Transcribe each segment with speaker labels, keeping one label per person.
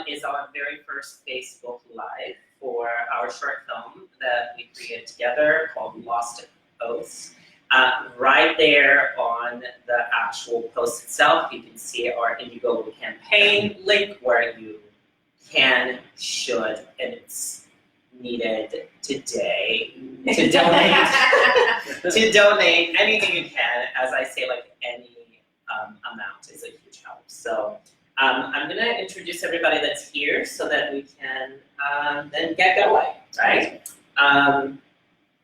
Speaker 1: is our very first Facebook Live for our short film that we created together called Lost Oaths. Right there on the actual post itself, you can see our Indiegogo campaign link where you can, should, and it's needed today to donate. To donate anything you can. As I say, like any amount is a huge help. So I'm going to introduce everybody that's here so that we can then get going, right?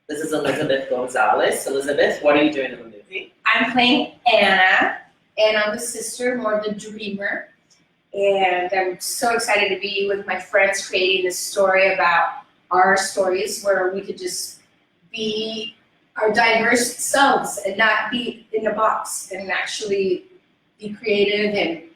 Speaker 1: This is Elizabeth Gonzalez. Elizabeth, what are you doing in the movie?
Speaker 2: I'm playing Anna, and I'm the sister, more of the dreamer. And I'm so excited to be with my friends creating this story about our stories where we could just be our diverse selves and not be in a box and actually be creative and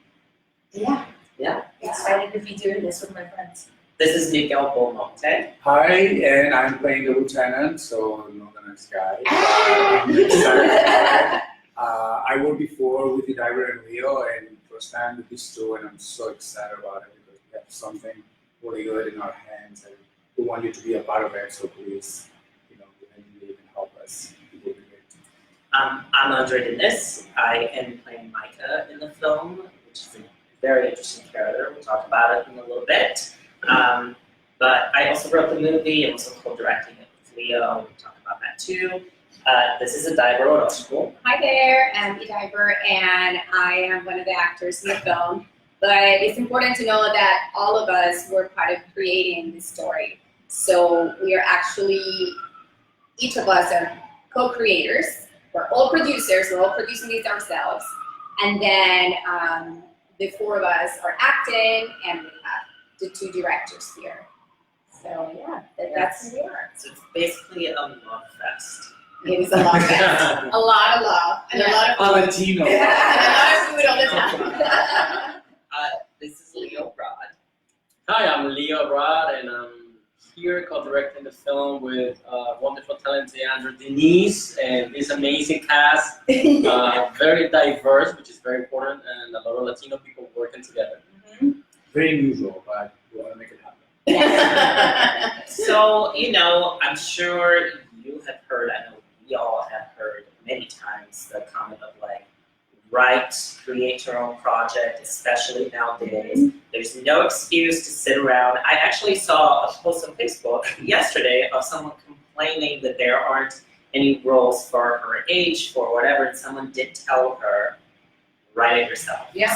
Speaker 2: excited to be doing this with my friends.
Speaker 1: This is Miguel Belmonte.
Speaker 3: Hi, and I'm playing the lieutenant, so not the nice guy. I'm excited. I worked before with Ydaiber and Leo, and first time with these two, and I'm so excited about it because we have something really good in our hands, and we want you to be a part of it. So please, you can help us. It will be great.
Speaker 1: I'm Andre Dennis. I am playing Micah in the film, which is a very interesting character. We'll talk about it in a little bit. But I also wrote the movie and also co-directing it with Leo. We'll talk about that too. This is Ydaiber Orozco.
Speaker 2: Hi there, I'm Ydaiber, and I am one of the actors in the film. But it's important to know that all of us were part of creating this story. So we are actually, each of us are co-creators. We're all producers, we're all producing these ourselves. And then the four of us are acting, and we have the two directors here. So yeah, that's who we are.
Speaker 1: So it's basically a love fest.
Speaker 2: It is a love fest. A lot of love. And a lot of food.
Speaker 3: Latino.
Speaker 2: And a lot of food all the time.
Speaker 1: This is Leo Rod.
Speaker 4: Hi, I'm Leo Rod, and I'm here co-directing the film with wonderful, talented Andre Denise and this amazing cast. Very diverse, which is very important, and a lot of Latino people working together.
Speaker 3: Very unusual, but we want to make it happen.
Speaker 1: So, I'm sure you have heard, I know we all have heard many times the comment of like, write, create your own project, especially nowadays. There's no excuse to sit around. I actually saw a post on Facebook yesterday of someone complaining that there aren't any roles for her age, for whatever, and someone did tell her, write it yourself.
Speaker 2: Yeah.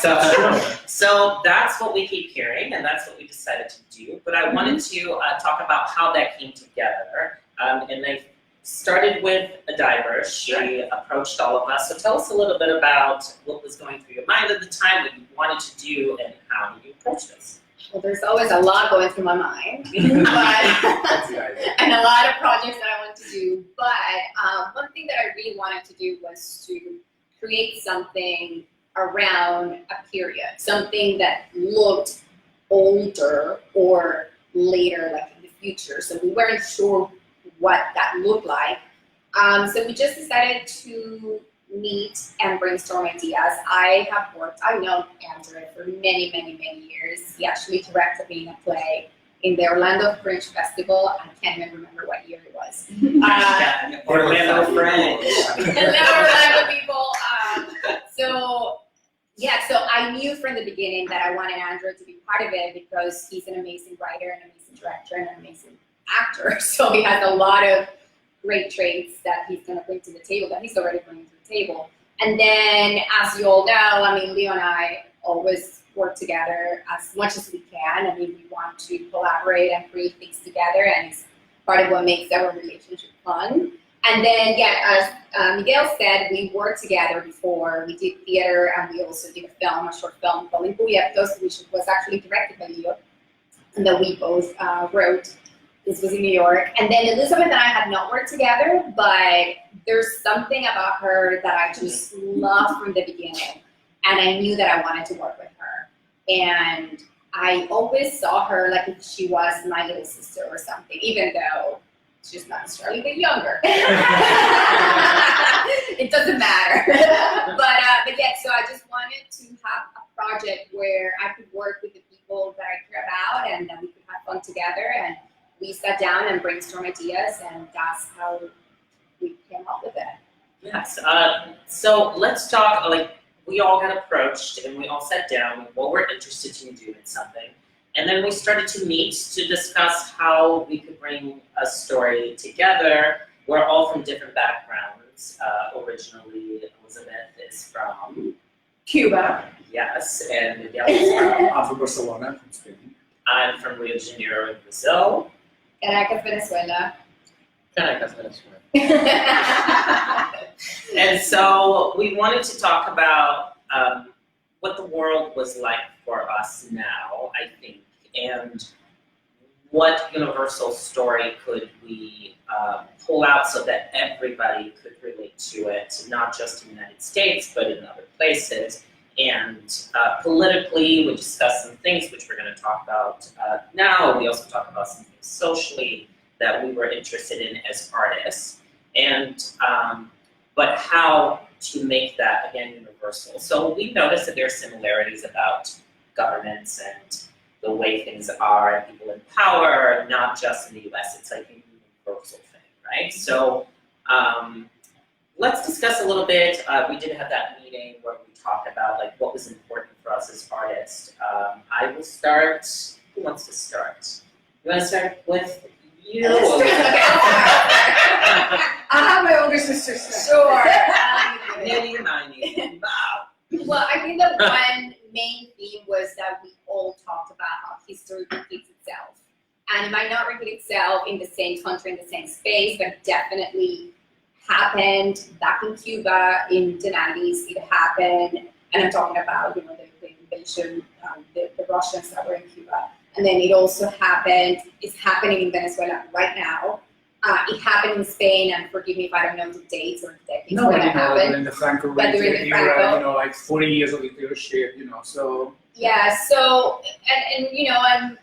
Speaker 1: So that's what we keep hearing, and that's what we decided to do. But I wanted to talk about how that came together. And I started with Ydaiber. She approached all of us. So tell us a little bit about what was going through your mind at the time, what you wanted to do, and how did you approach this?
Speaker 2: Well, there's always a lot going through my mind, and a lot of projects that I want to do. But one thing that I really wanted to do was to create something around a period, something that looked older or later, like in the future. So we weren't sure what that looked like. So we just decided to meet and brainstorm ideas. I've known Andrew for many, many, many years. He actually directed me in a play in the Orlando Fringe Festival. I can't even remember what year it was.
Speaker 1: Orlando Fringe.
Speaker 2: Hello, Orlando people. So I knew from the beginning that I wanted Andrew to be part of it because he's an amazing writer, an amazing director, and an amazing actor. So he has a lot of great traits that he's going to bring to the table, that he's already bringing to the table. And then, as you all know, Leo and I always work together as much as we can. We want to collaborate and create things together, and it's part of what makes our relationship fun. And then, as Miguel said, we worked together before. We did theater, and we also did a short film called Impuyectos, which was actually directed by Leo, and that we both wrote. This was in New York. And then Elizabeth and I had not worked together, but there's something about her that I just loved from the beginning. And I knew that I wanted to work with her. And I always saw her like if she was my little sister or something, even though she's not necessarily the younger. It doesn't matter. But yeah, so I just wanted to have a project where I could work with the people people that I care about and that we could have fun together. And we sat down and brainstormed ideas, and that's how we came up with it.
Speaker 1: Yes. So let's talk. Like, we all got approached, and we all sat down. What we're interested in doing something, and then we started to meet to discuss how we could bring a story together. We're all from different backgrounds. Originally, Elizabeth is from
Speaker 2: Cuba.
Speaker 1: yes, and Miguel is from.
Speaker 3: I'm from Barcelona, from Spain.
Speaker 1: I'm from Rio de Janeiro in Brazil.
Speaker 2: Caracas, Venezuela.
Speaker 4: Caracas, Venezuela.
Speaker 1: And so we wanted to talk about what the world was like for us now, I think, and what universal story could we pull out so that everybody could relate to it, not just in the United States, but in other places. And politically, we discussed some things which we're going to talk about now. We also talk about some things socially that we were interested in as artists, and but how to make that, again, universal. So we noticed that there are similarities about governments and the way things are and people in power, not just in the US. It's like a universal thing, right? So let's discuss a little bit. We did have that meeting where we talked about like what was important for us as artists. I will start. Who wants to start? You want to start with you?
Speaker 2: I have my older sister. Sure. Well, I think the one main theme was that we all talked about how history repeats itself. And it might not repeat itself in the same country, in the same space, but it definitely happened back in Cuba in the 90s. It happened, and I'm talking about, the invasion, the Russians that were in Cuba. And then it also happened, it's happening in Venezuela right now. It happened in Spain, and forgive me if I don't know the dates or the decades when that happened.
Speaker 3: In the Franco
Speaker 2: But during the Franco-
Speaker 3: era, like 40 years of dictatorship, so.
Speaker 2: Yeah, so, and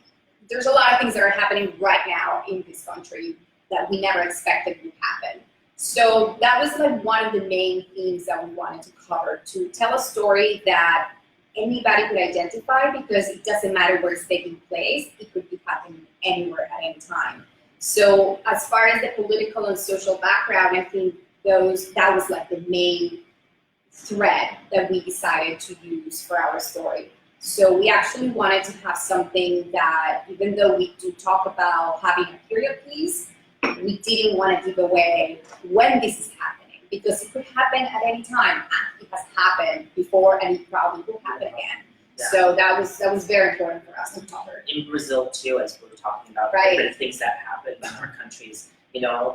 Speaker 2: there's a lot of things that are happening right now in this country that we never expected would happen. So that was like one of the main themes that we wanted to cover, to tell a story that anybody could identify, because it doesn't matter where it's taking place, it could be happening anywhere at any time. So as far as the political and social background, I think that was like the main thread that we decided to use for our story. So we actually wanted to have something that, even though we do talk about having a period piece, we didn't want to give away when this is happening, because it could happen at any time. It has happened before, and it probably will happen again.
Speaker 1: Yeah.
Speaker 2: So that was very important for us to cover.
Speaker 1: In Brazil too, as we were talking about
Speaker 2: Right.
Speaker 1: different things that happened in our countries.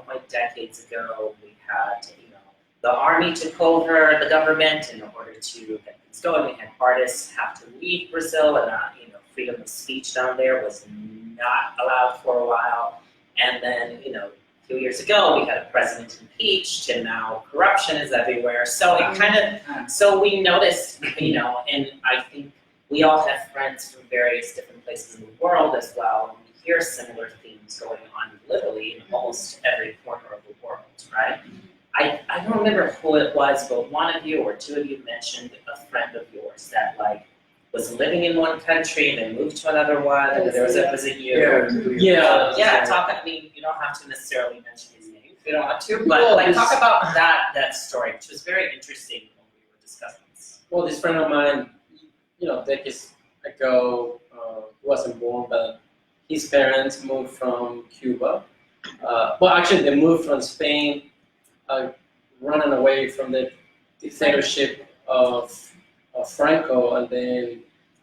Speaker 1: Like decades ago, we had, the army took over the government in order to get things going. We had artists have to leave Brazil, and freedom of speech down there was not allowed for a while. And then, a few years ago, we had a president impeached, and now corruption is everywhere. So it so we noticed, and I think we all have friends from various different places in the world as well, and we hear similar themes going on literally in almost every corner of the world, right? I don't remember who it was, but one of you or two of you mentioned a friend of yours that was living in one country and then moved to another one, and was it you?
Speaker 4: Yeah.
Speaker 1: You don't have to necessarily mention his name if you don't want to, but talk about that story, which was very interesting when we were discussing this.
Speaker 4: Well, this friend of mine, decades ago, wasn't born, but his parents moved from Cuba. Actually, they moved from Spain, running away from the dictatorship of Franco, and then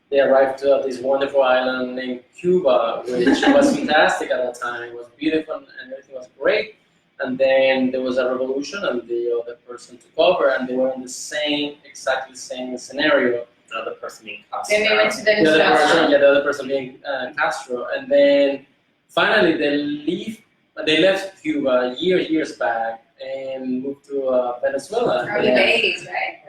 Speaker 4: they arrived to this wonderful island named Cuba, which was fantastic at that time. It was beautiful and everything was great. And then there was a revolution, and the other person took over, and they were in exactly the same scenario.
Speaker 1: The other person being Castro.
Speaker 2: Then they went to Venezuela.
Speaker 4: The other person being Castro, and then finally they left Cuba years back and moved to Venezuela.
Speaker 2: Early 80s, right?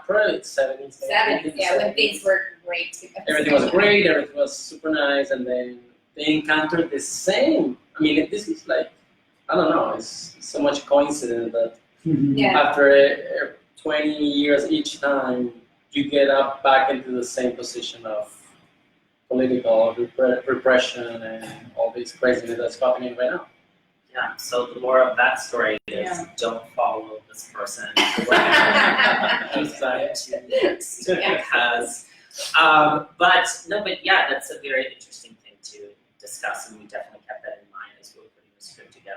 Speaker 4: Probably 70s.
Speaker 2: 70s, yeah, when things were great.
Speaker 4: Everything was great, everything was super nice, and then they encountered the same. This is like, I don't know, it's so much coincidence that after 20 years each time, you get up back into the same position of political repression and all this craziness that's happening right now.
Speaker 1: Yeah, so the moral of that story is
Speaker 2: Yeah.
Speaker 1: don't follow this person because but yeah, that's a very interesting thing to discuss, and we definitely kept that in mind as we were putting the script together.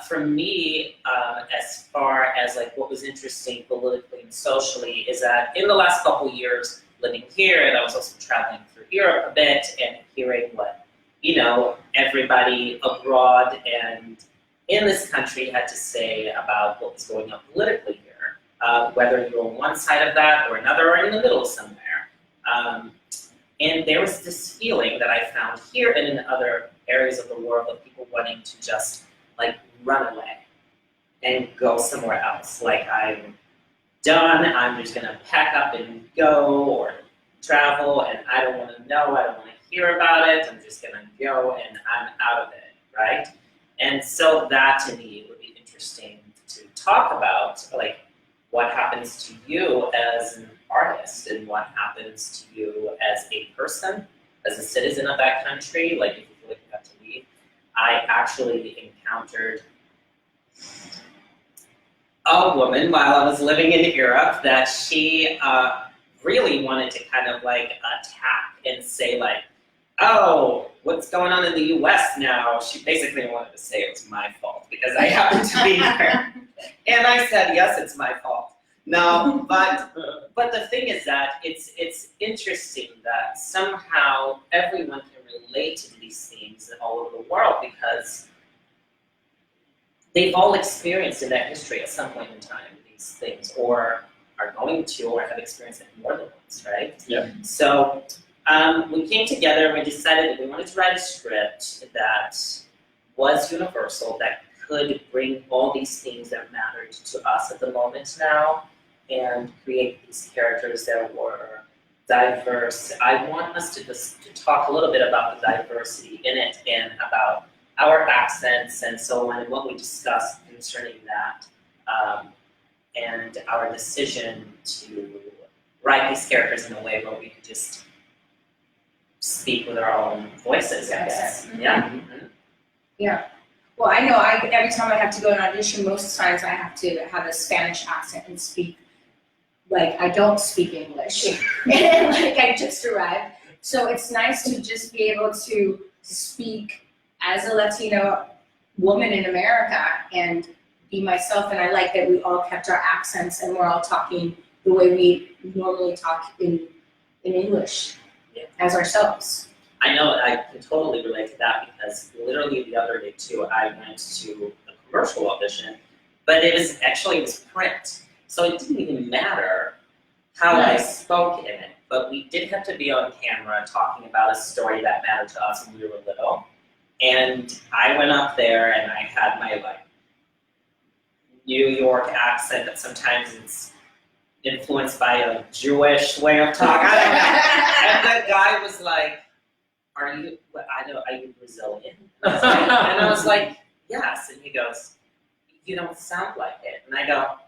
Speaker 1: For me, as far as like what was interesting politically and socially is that in the last couple of years living here, and I was also traveling through Europe a bit and hearing what, everybody abroad and in this country had to say about what was going on politically here, whether you're on one side of that or another or in the middle somewhere. And there was this feeling that I found here and in other areas of the world of people wanting to just like run away and go somewhere else. Like, I'm done, I'm just gonna pack up and go or travel, and I don't wanna know, I don't wanna hear about it, I'm just gonna go and I'm out of it, right? And so that to me would be interesting to talk about, like what happens to you as an artist and what happens to you as a person, as a citizen of that country, like if you feel like you have to leave. I actually encountered a woman while I was living in Europe that she really wanted to kind of like attack and say like, oh, what's going on in the US now? She basically wanted to say it was my fault because I happened to be there. And I said, yes, it's my fault. No, but the thing is that it's interesting that somehow everyone can relate to these things all over the world because they've all experienced in that history at some point in time these things, or are going to, or have experienced it more than once, right?
Speaker 4: Yeah.
Speaker 1: So we came together and we decided that we wanted to write a script that was universal, that could bring all these things that mattered to us at the moment now, and create these characters that were diverse. I want us to talk a little bit about the diversity in it and about our accents and so on, and what we discussed concerning that, and our decision to write these characters in a way where we could just speak with our own voices, I guess.
Speaker 2: Mhm.
Speaker 1: Yeah. Mm-hmm.
Speaker 2: Yeah. Well, I know every time I have to go to an audition, most times I have to have a Spanish accent and speak like I don't speak English. And like I just arrived. So it's nice to just be able to speak as a Latino woman in America and be myself. And I like that we all kept our accents and we're all talking the way we normally talk in English as ourselves.
Speaker 1: I know, I can totally relate to that because literally the other day too, I went to a commercial audition, but it was print. So it didn't even matter how I spoke in it, but we did have to be on camera talking about a story that mattered to us when we were little. And I went up there and I had my like New York accent that sometimes it's influenced by a Jewish way of talking. I don't know. And the guy was like, are you Brazilian? And I was like, yes. And he goes, you don't sound like it. And I go,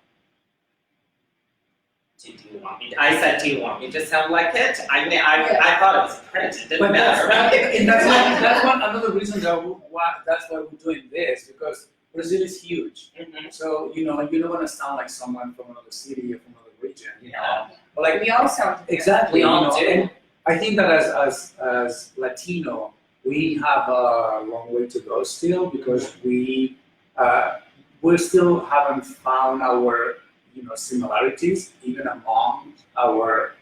Speaker 1: do you want me? I said, do you want me to sound like it? I mean, I thought it was print. It didn't matter.
Speaker 3: That's one another reason that's why we're doing this, because Brazil is huge.
Speaker 1: Mm-hmm.
Speaker 3: So you don't want to sound like someone from another city or from another region.
Speaker 1: Yeah.
Speaker 3: But like
Speaker 2: We all sound different.
Speaker 3: exactly.
Speaker 1: We all do.
Speaker 3: And I think that as Latino, we have a long way to go still because we still haven't found our similarities even among our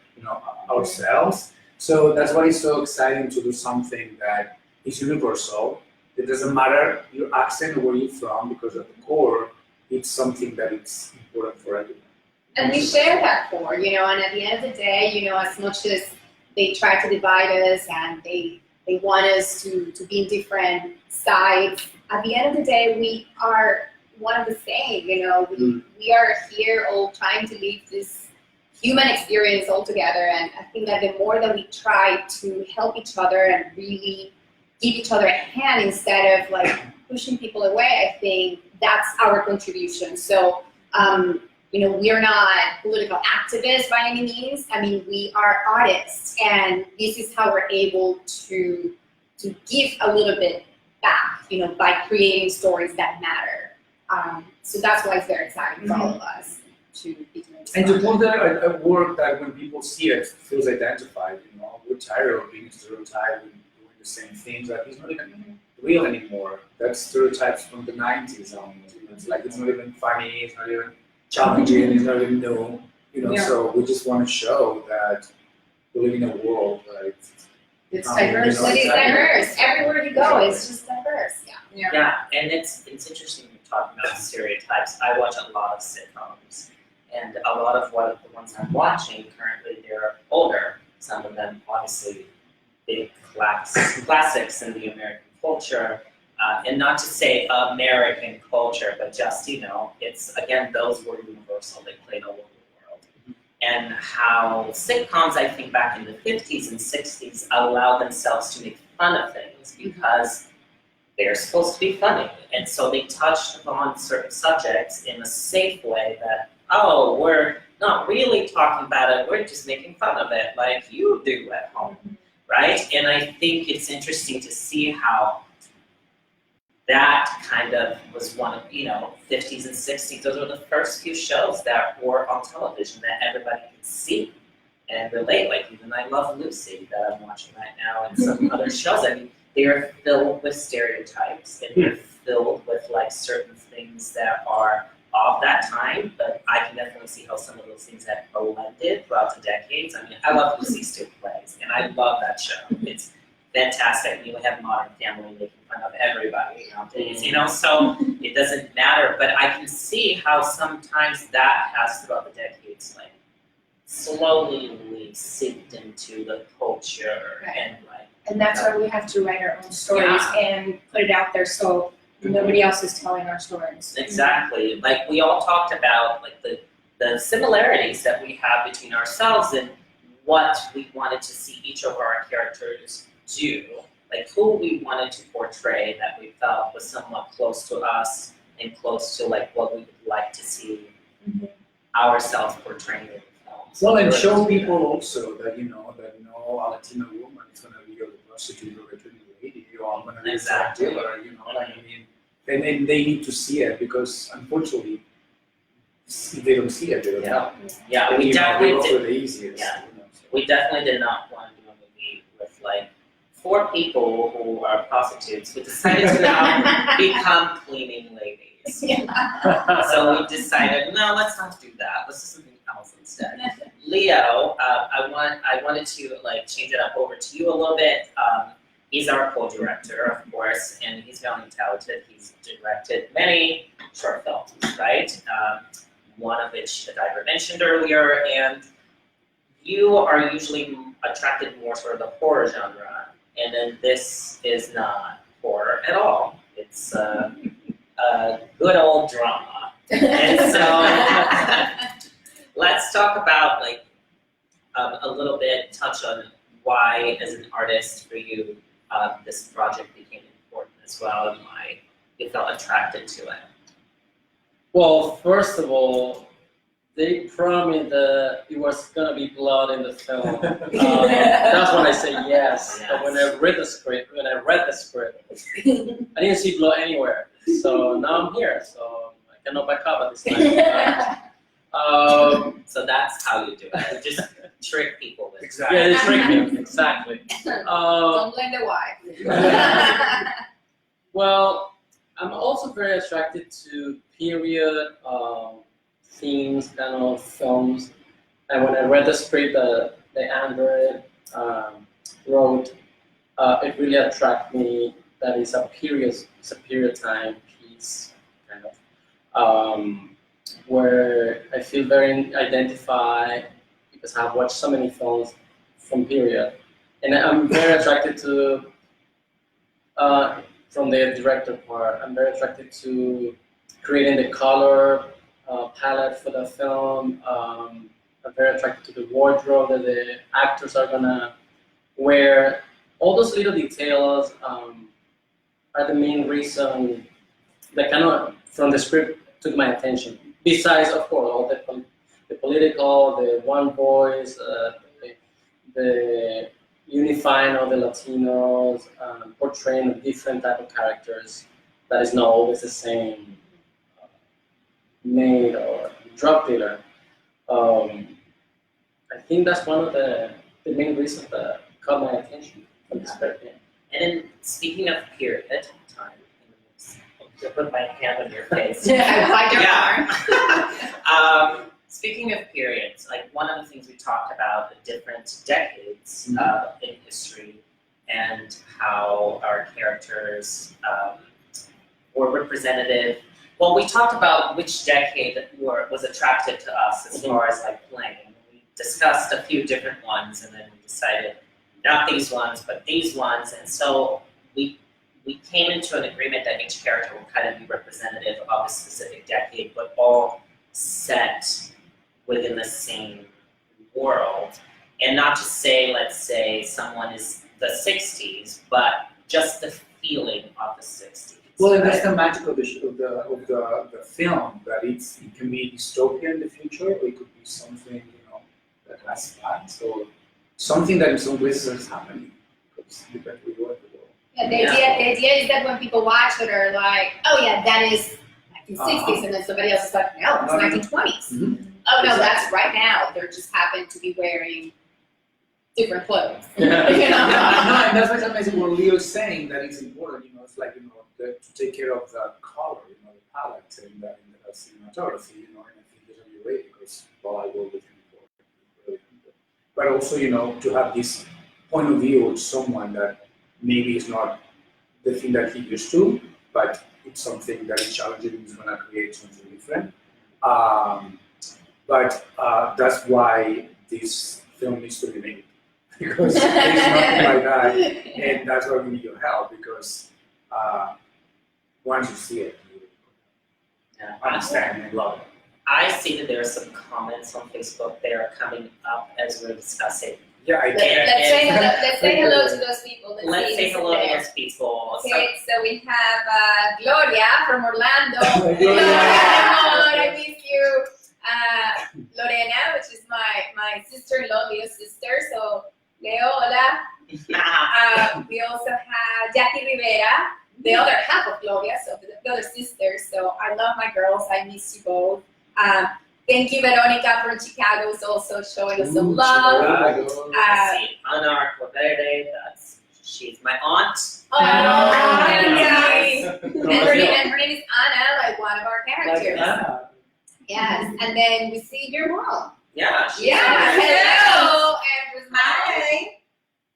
Speaker 3: ourselves. So that's why it's so exciting to do something that is universal. It doesn't matter your accent or where you're from, because at the core, it's something that it's important for everyone.
Speaker 2: And we share that core, and at the end of the day, as much as they try to divide us and they want us to be in different sides, at the end of the day, we are one of the same, we are here all trying to live this human experience all together. And I think that the more that we try to help each other and really give each other a hand instead of like pushing people away, I think that's our contribution. So we're not political activists by any means. I mean, we are artists, and this is how we're able to give a little bit back, by creating stories that matter. So that's why it's very exciting for all of us to be doing this.
Speaker 3: And to put that at work that when people see it, feels identified. We're tired of being stereotyped and doing the same things. Like it's not even real anymore. That's stereotypes from the 90s almost. It's like it's not even funny. It's not even challenging. It's not even new. So we just want to show that we live in a world that
Speaker 2: it's diverse. It's diverse. Everywhere you go, it's just diverse.
Speaker 1: Yeah, and it's interesting you're talking about stereotypes. I watch a lot of sitcoms, and a lot of the ones I'm watching currently, they're older. Some of them, obviously, big classics in the American culture. And not to say American culture, but just, it's, again, those were universal. They played all over the world. And how sitcoms, I think, back in the 50s and 60s, allowed themselves to make fun of things because they're supposed to be funny. And so they touched upon certain subjects in a safe way that, we're not really talking about it, we're just making fun of it like you do at home, right? And I think it's interesting to see how that kind of was one of, 50s and 60s. Those were the first few shows that were on television that everybody could see and relate. Like even I Love Lucy that I'm watching right now and some other shows. I mean, they're filled with stereotypes and they're filled with like certain things that are of that time, but I can definitely see how some of those things have blended throughout the decades. I mean, I Love Lucy still plays, and I love that show. It's fantastic. You have Modern Family making fun of everybody nowadays, so it doesn't matter. But I can see how sometimes that has, throughout the decades, like slowly seeped into the culture and like.
Speaker 5: And that's why we have to write our own stories and put it out there so nobody else is telling our stories.
Speaker 1: Exactly. Like we all talked about like the similarities that we have between ourselves and what we wanted to see each of our characters do, like who we wanted to portray that we felt was somewhat close to us and close to like what we would like to see ourselves portraying in films.
Speaker 3: Well, and show people also that that no Latina woman is gonna be a prostitute or a trendy lady, or I'm gonna be a drug dealer, and they need to see it because unfortunately if they don't see it, they don't know.
Speaker 1: Yeah, we definitely did.
Speaker 3: The easiest,
Speaker 1: We definitely did not want to do a movie with like 4 people who are prostitutes who decided to now become cleaning ladies. So we decided, no, let's not do that. Let's do something else instead. Leo, I wanted to like change it up over to you a little bit. He's our co-director, of course, and he's very talented. He's directed many short films, right? One of which Ydaiber mentioned earlier, and you are usually attracted more sort of the horror genre, and then this is not horror at all. It's a good old drama. And so let's talk about like a little bit, touch on why, as an artist, for you, this project became important as well, and why you felt attracted to it.
Speaker 4: Well, first of all, they promised that it was gonna be blood in the film. That's when I say yes. But when I read the script, I didn't see blood anywhere. So now I'm here. So I cannot back up at this time.
Speaker 1: So that's how you do it. Just trick people with it.
Speaker 3: Exactly.
Speaker 4: Yeah, they tricked me. Exactly.
Speaker 2: Don't blame the wife.
Speaker 4: Well, I'm also very attracted to period themes, kind of films. And when I read the script that Andrew wrote, it really attracted me. That it's a period time piece, kind of, where I feel very identified because I've watched so many films from period, and I'm very attracted to. From the director part, I'm very attracted to creating the color palette for the film. I'm very attracted to the wardrobe that the actors are gonna wear. All those little details are the main reason that kind of from the script took my attention. besides, of course, all the political, the one voice, the unifying of the Latinos, portraying different type of characters that is not always the same maid or drug dealer. I think that's one of the main reasons that caught my attention from this film.
Speaker 1: And then speaking of period time, I'll put my hand on your face.
Speaker 2: Like your
Speaker 1: Yeah. Speaking of periods, like one of the things we talked about the different decades in history and how our characters were representative. Well, we talked about which decade was attractive to us as far as like playing. We discussed a few different ones, and then we decided not these ones, but these ones. And so we came into an agreement that each character will kind of be representative of a specific decade, but all set within the same world. And not to say, let's say, someone is the 60s, but just the feeling of the 60s.
Speaker 3: Well, and
Speaker 1: right?
Speaker 3: that's the magic of the film, that it can be dystopian in the future, or it could be something, that has plans, or something that in some places is happening. Because depends where you are in the world.
Speaker 2: Yeah, the idea is that when people watch it are like, oh yeah, that is 1960s, and then somebody else is like, no, it's 1920s.
Speaker 3: Mm-hmm.
Speaker 2: Oh no, that's right now. They just happen to be wearing different clothes.
Speaker 4: Yeah.
Speaker 2: You know?
Speaker 3: No, and that's what's amazing. What Leo is saying, that it's important. It's like to take care of the color, the palette, and the cinematography. And I think there's a way because I worked with him before. But also, to have this point of view of someone that maybe is not the thing that he used to, but it's something that is challenging and is going to create something different. But that's why this film needs to be made. Because there's nothing like that, and that's why we need your help, because once you see it, you understand and love it.
Speaker 1: I see that there are some comments on Facebook that are coming up as we're discussing.
Speaker 3: Yeah, I
Speaker 2: Let's
Speaker 3: can.
Speaker 2: say hello to those people.
Speaker 1: Let's say hello to those people.
Speaker 2: Okay, so we have Gloria from Orlando.
Speaker 3: Gloria.
Speaker 2: I miss you. Lorena, which is my sister-in-law, Leo's sister. So Leo, hola. We also have Jackie Rivera, the other half of Gloria, so the other sister. So I love my girls. I miss you both. Thank you, Veronica from Chicago, is also showing us some love.
Speaker 1: Ana Corverde, she's my aunt.
Speaker 2: Oh, nice. And her name is Anna, like one of our characters. Yes, and then we see your mom.
Speaker 1: Yeah.
Speaker 2: Hello, and hi.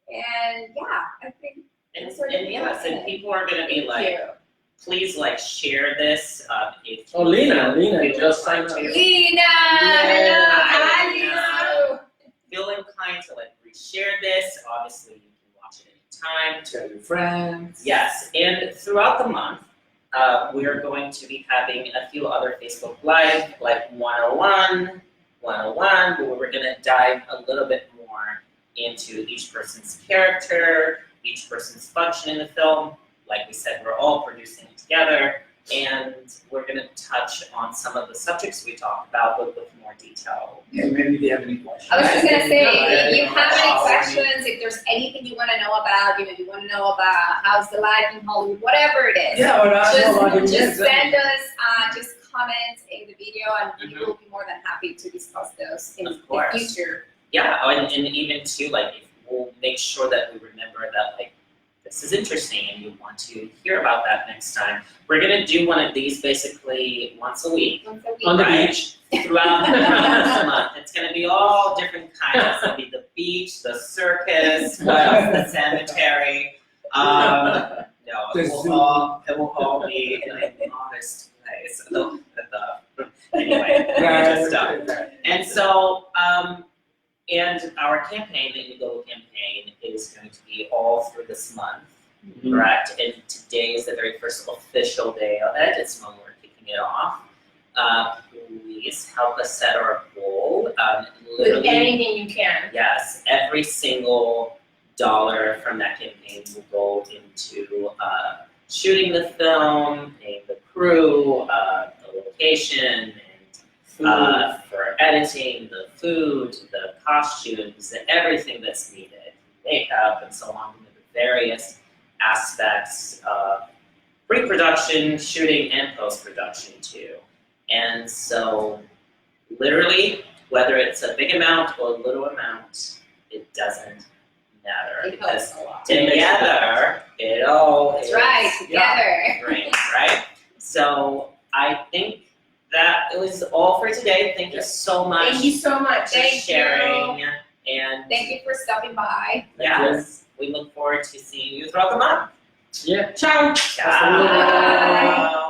Speaker 2: And I think.
Speaker 1: And people are going to be like, please share this.
Speaker 4: Lena just signed up.
Speaker 2: Lena, hello, hi.
Speaker 1: Feel inclined to reshare this. Obviously, you can watch it anytime.
Speaker 3: Tell your friends.
Speaker 1: Yes, and throughout the month, we are going to be having a few other Facebook Live, like 101, where we're going to dive a little bit more into each person's character, each person's function in the film. Like we said, we're all producing it together, and we're going to touch on some of the subjects we talked about, but with more detail.
Speaker 3: And maybe they have any questions.
Speaker 2: I was just going to say, if you have any questions, if there's anything you want to know about, you want to know about how's the life in Hollywood, whatever it is, just send us, just comment in the video, and we will be more than happy to discuss those in the future.
Speaker 1: Yeah, and even too, we'll make sure that we remember that, this is interesting and you want to hear about that next time. We're going to do one of these basically once a week.
Speaker 4: On the beach.
Speaker 1: Throughout this month. It's going to be all different kinds. It's going to be the beach, the circus, the cemetery. No, it will all be in a modest place. Anyway, just stuff. And so, and our campaign, the Indiegogo campaign, is going to be all through this month, correct? And today is the very first official day of it. It's when we're kicking it off. Please help us set our goal.
Speaker 5: With anything you can.
Speaker 1: Yes, every single dollar from that campaign will go into shooting the film, paying the crew, the location, and for editing, the food, the costumes, everything that's needed, makeup, and so on, the various aspects of pre-production, shooting, and post-production too. And so, literally, whether it's a big amount or a little amount, it doesn't matter.
Speaker 2: It helps a lot.
Speaker 1: Together, it all
Speaker 2: That's
Speaker 1: is
Speaker 2: right, together.
Speaker 1: great, right? So I think that it was all for today. Thank you so much
Speaker 5: Thank you so much.
Speaker 1: for sharing. And
Speaker 2: Thank you for stopping by.
Speaker 1: yes, we look forward to seeing you throughout the month.
Speaker 4: Yeah.
Speaker 5: Ciao.
Speaker 1: Ciao.